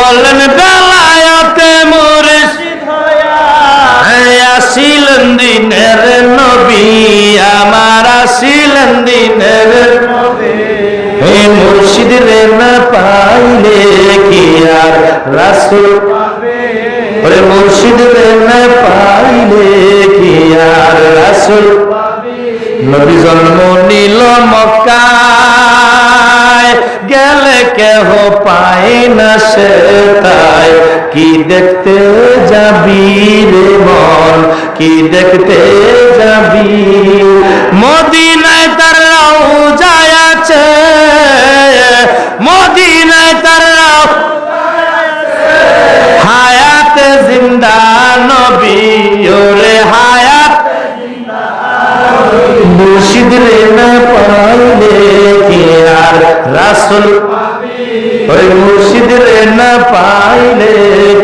বলেন বেলায়েতে মুর্শিদ হইয়া আসিলেন দিনের নবী আমার আসিলেন দিনের নবী এই মুর্শিদ রে না পাইলে কি আর রাসূল পাবে ওরে মুর্শিদ রে না পাইলে কি আর রাসূল পাবে নবী জন্ম নিল মক্কায় গেলে কেহ পায় না সে তাই কি দেখতে যাবি রে মন কি দেখতে যাবি মদিনায় তার রওজা আছে মদিনায় তার হায়াতে জিন্দা নবী ওরে হায়াত মুর্শিদ রে না পাইলে কি আর রাসূল পাবে ওই মুর্শিদ রে না পাইলে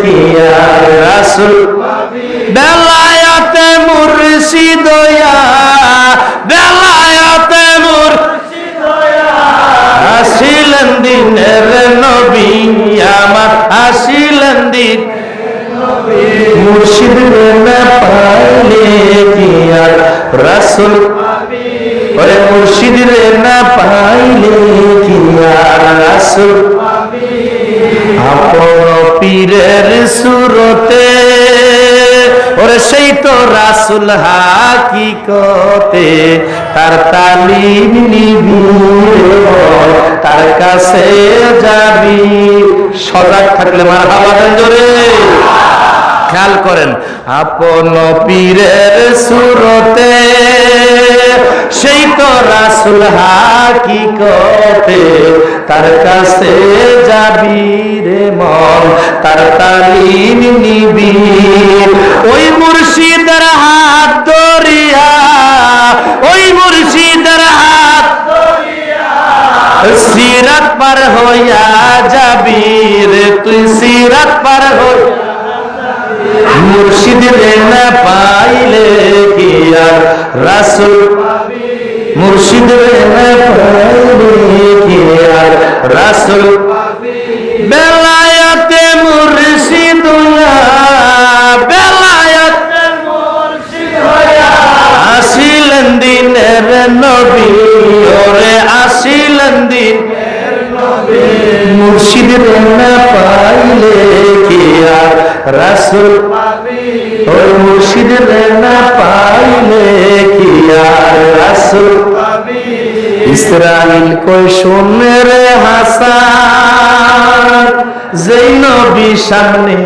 কি আর রাসূল পাবে বেলায়েতে মুর্শিদ হইয়া বেলায়েতে মুর্শিদ হইয়া আসিলেন দিনের নবী আমার আসিলেন দিনের নবী মুর্শিদ রে না পাইলে কি আর রাসূল পাবে ওরে মুর্শিদ রে না পাইলে কি আর রাসূল পাবে আপন পীরের সুরতে ওরে সেই তো রাসূল হাকিকতে তার তালিম নিবি তার কাছে যাবি সজাগ থাকলে মারহাবা দেন জোরে খেয়াল করেন আপন পীরের সুরতে সেই তো রাসূল হাকিকতে তার কাছে যাবি রে মন তার তালিম নিবি ওই মুর্শিদের হাত ধরিয়া ওই মুর্শিদের হাত ধরিয়া সিরাত পার হইয়া যাবি রে তুই সিরাত পার হইয়া মুর্শিদ রে না পাইলে কি আর রাসূল পাবে মুর্শিদ রে না পাইলে কি আর রাসূল পাবে বেলায়েতে মুর্শিদ হইয়া বেলায়েতে মুর্শিদ হইয়া আসিলেন দিনের নবী ওরে আসিলেন দিনের নবী মুর্শিদ রে না পাইলে কি আর রাসূল পাবে ওই মুর্শিদ রে না পাইলে কি আর রাসূল পাবে ইসরাইল কই শুনে রে হাসান যেই নবী সামনে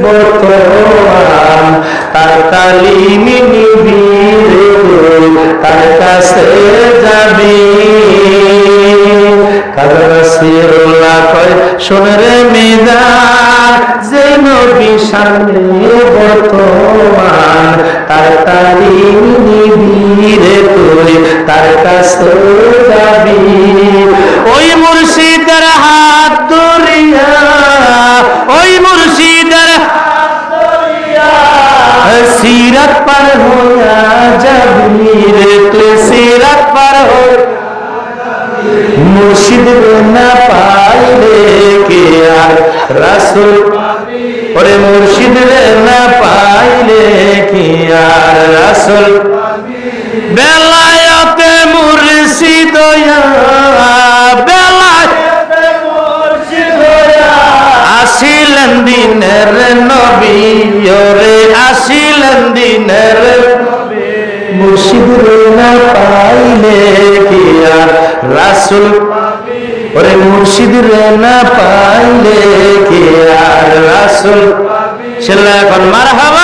বর্তমান তার তালিম নিবি রে তার কাছে যাবি কাজা রাসূলুল্লাহ কয় শুনে রে মিজান যে নবী সামনে বর্তমান তার তালিম নিবি রে তুই তার কাছে যাবি ওই মুর্শিদের হাত ধরিয়া ওই মুর্শিদের হাত ধরিয়া সিরাত পার হইয়া যাবি রে তুই সিরাত পার হইয়া মুর্শিদ রে না পাইলে কি আর রাসূল পাবে ওরে মুর্শিদ রে না পাইলে কি আর রাসূল পাবে বেলায়েতে মুর্শিদ হইয়া বেলায়েতে মুর্শিদ হইয়া আসিলেন দিনের নবী ওরে আসিলেন দিনের নবী মুর্শিদ রে না পাইলে কি আর রাসূল পাবে ওরে মুর্শিদ রে না পাইলে কি আর রাসূল পাবে সেটা এখন মারহাবা